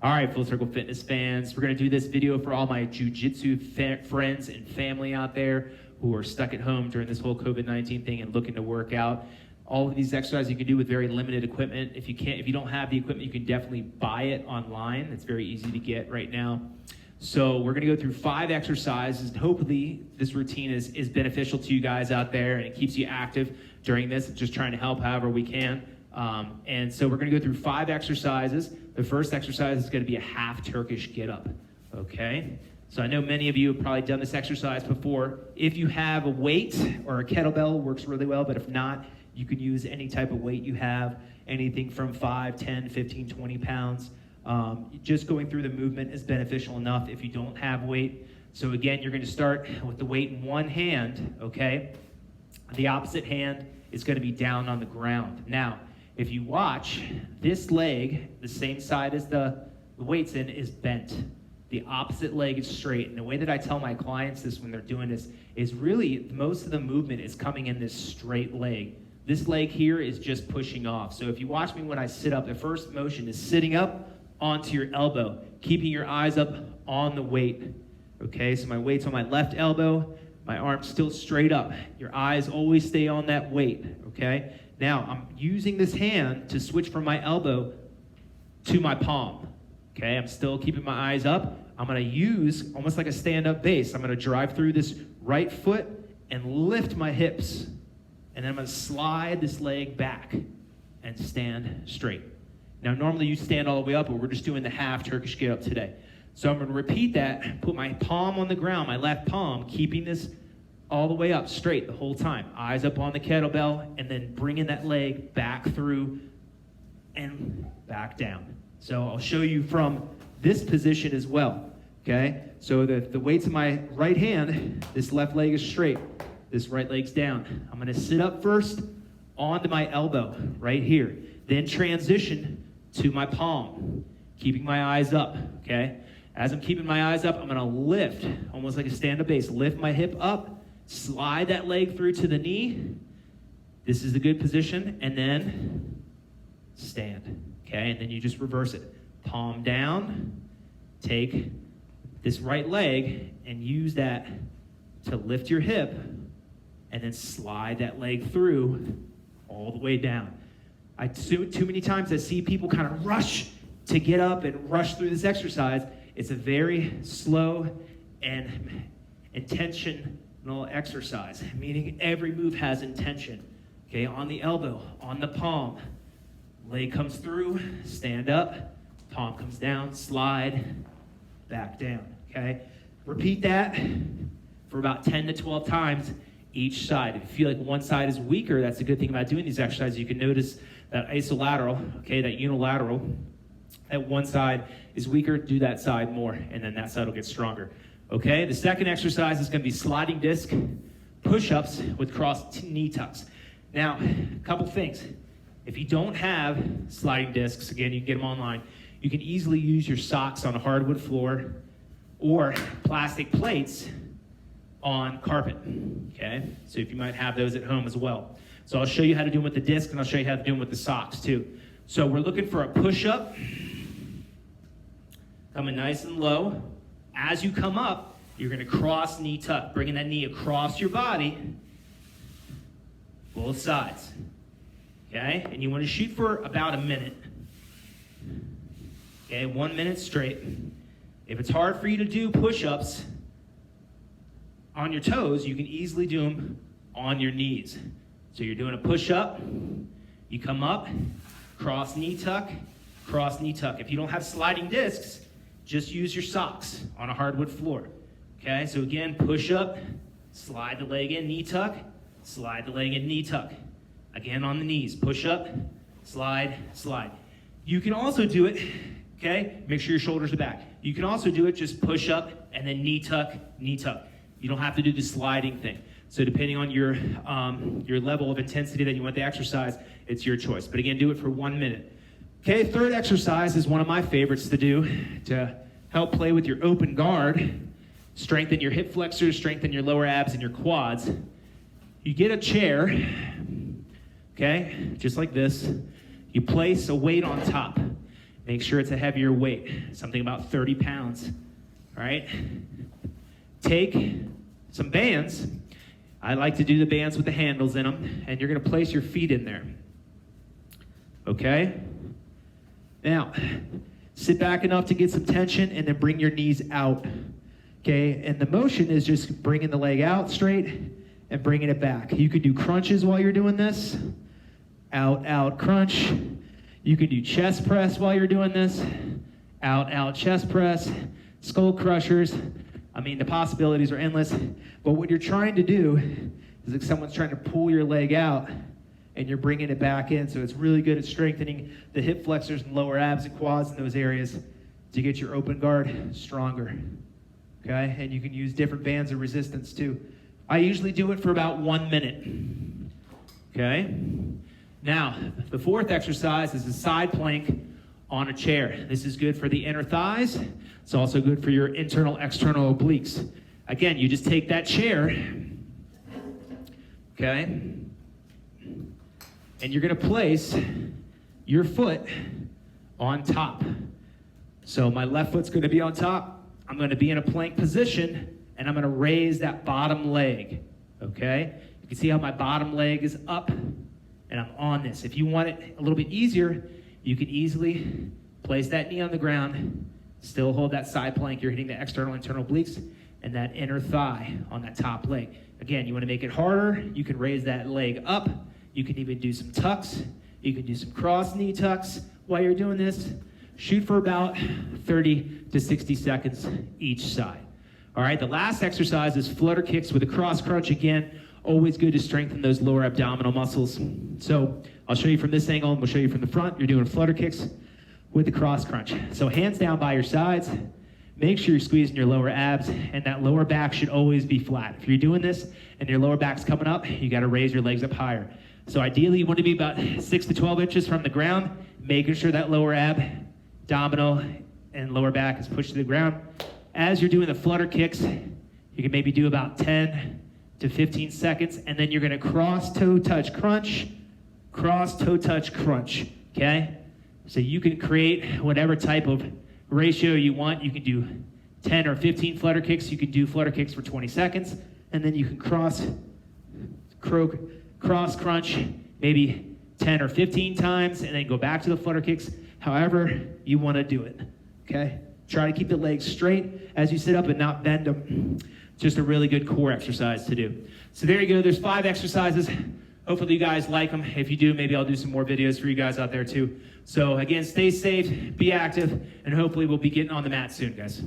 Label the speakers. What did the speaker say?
Speaker 1: All right, Full Circle Fitness fans, we're going to do this video for all my jiu-jitsu friends and family out there who are stuck at home during this whole COVID-19 thing and looking to work out. All of these exercises you can do with very limited equipment. If you don't have the equipment, you can definitely buy it online. It's very easy to get right now. So we're going to go through 5 exercises, and hopefully this routine is beneficial to you guys out there, and it keeps you active during this. Just trying to help however we can. And so we're going to go through 5 exercises. The first exercise is going to be a half Turkish get-up, okay? So I know many of you have probably done this exercise before. If you have a weight or a kettlebell, it works really well, but if not, you can use any type of weight you have, anything from 5, 10, 15, 20 pounds. Just going through the movement is beneficial enough if you don't have weight. So again, you're going to start with the weight in one hand, okay? The opposite hand is going to be down on the ground. Now, if you watch, this leg, the same side as the weight's in, is bent. The opposite leg is straight. And the way that I tell my clients this when they're doing this is really most of the movement is coming in this straight leg. This leg here is just pushing off. So if you watch me when I sit up, the first motion is sitting up onto your elbow, keeping your eyes up on the weight. Okay, so my weight's on my left elbow, my arm's still straight up. Your eyes always stay on that weight, okay? Now, I'm using this hand to switch from my elbow to my palm, okay? I'm still keeping my eyes up. I'm gonna use, almost like a stand-up base, I'm gonna drive through this right foot and lift my hips. And then I'm gonna slide this leg back and stand straight. Now, normally you stand all the way up, but we're just doing the half Turkish get-up today. So I'm gonna repeat that, put my palm on the ground, my left palm, keeping this all the way up straight the whole time. Eyes up on the kettlebell, and then bringing that leg back through and back down. So I'll show you from this position as well, okay? So the weight's in my right hand, this left leg is straight, this right leg's down. I'm gonna sit up first onto my elbow right here, then transition to my palm, keeping my eyes up, okay? As I'm keeping my eyes up, I'm gonna lift, almost like a stand-up base, lift my hip up, slide that leg through to the knee. This is a good position, and then stand, okay? And then you just reverse it. Palm down, take this right leg and use that to lift your hip, and then slide that leg through all the way down. Too many times I see people kind of rush to get up and rush through this exercise. It's a very slow and intentional exercise, meaning every move has intention. Okay, on the elbow, on the palm, leg comes through, stand up, palm comes down, slide, back down, okay? Repeat that for about 10 to 12 times each side. If you feel like one side is weaker, that's a good thing about doing these exercises. You can notice that isolateral, okay, that unilateral, that one side is weaker, do that side more, and then that side will get stronger. Okay, the second exercise is going to be sliding disc push-ups with cross knee tucks. Now, a couple things. If you don't have sliding discs, again, you can get them online. You can easily use your socks on a hardwood floor or plastic plates on carpet, okay? So if you might have those at home as well. So I'll show you how to do them with the disc, and I'll show you how to do them with the socks too. So we're looking for a push-up, coming nice and low. As you come up, you're gonna cross knee tuck, bringing that knee across your body, both sides, okay? And you wanna shoot for about a minute, okay? 1 minute straight. If it's hard for you to do push-ups on your toes, you can easily do them on your knees. So you're doing a push-up, you come up, cross knee tuck, cross knee tuck. If you don't have sliding discs, just use your socks on a hardwood floor. Okay, so again, push up, slide the leg in, knee tuck, slide the leg in, knee tuck. Again on the knees, push up, slide, slide. You can also do it, okay, make sure your shoulders are back. You can also do it just push up and then knee tuck, knee tuck. You don't have to do the sliding thing. So depending on your level of intensity that you want the exercise, it's your choice. But again, do it for 1 minute. Okay, third exercise is one of my favorites to do to help play with your open guard, strengthen your hip flexors, strengthen your lower abs and your quads. You get a chair, okay, just like this. You place a weight on top. Make sure it's a heavier weight, something about 30 pounds, all right? Take some bands. I like to do the bands with the handles in them, and you're gonna place your feet in there, okay? Now, sit back enough to get some tension and then bring your knees out, okay? And the motion is just bringing the leg out straight and bringing it back. You could do crunches while you're doing this. Out, out, crunch. You can do chest press while you're doing this. Out, out, chest press. Skull crushers. I mean, the possibilities are endless. But what you're trying to do is like someone's trying to pull your leg out and you're bringing it back in. So it's really good at strengthening the hip flexors and lower abs and quads in those areas to get your open guard stronger. Okay? And you can use different bands of resistance too. I usually do it for about 1 minute. Okay? Now, the fourth exercise is a side plank on a chair. This is good for the inner thighs. It's also good for your internal, external obliques. Again, you just take that chair, okay, and you're gonna place your foot on top. So my left foot's gonna be on top. I'm gonna be in a plank position, and I'm gonna raise that bottom leg, okay? You can see how my bottom leg is up, and I'm on this. If you want it a little bit easier, you can easily place that knee on the ground, still hold that side plank. You're hitting the external, internal obliques, and that inner thigh on that top leg. Again, you wanna make it harder, you can raise that leg up. You can even do some tucks. You can do some cross knee tucks while you're doing this. Shoot for about 30 to 60 seconds each side. All right, the last exercise is flutter kicks with a cross crunch. Again, always good to strengthen those lower abdominal muscles. So I'll show you from this angle, and we'll show you from the front. You're doing flutter kicks with the cross crunch. So hands down by your sides. Make sure you're squeezing your lower abs, and that lower back should always be flat. If you're doing this and your lower back's coming up, you gotta raise your legs up higher. So ideally, you want to be about 6 to 12 inches from the ground, making sure that lower abdominal and lower back is pushed to the ground. As you're doing the flutter kicks, you can maybe do about 10 to 15 seconds, and then you're gonna cross toe touch crunch, cross toe touch crunch, okay? So you can create whatever type of ratio you want. You can do 10 or 15 flutter kicks. You can do flutter kicks for 20 seconds, and then you can cross crunch maybe 10 or 15 times, and then go back to the flutter kicks, however you want to do it, okay? Try to keep the legs straight as you sit up and not bend them. Just a really good core exercise to do. So there you go. There's 5 exercises. Hopefully you guys like them. If you do, maybe I'll do some more videos for you guys out there too. So again, stay safe, be active, and hopefully we'll be getting on the mat soon, guys.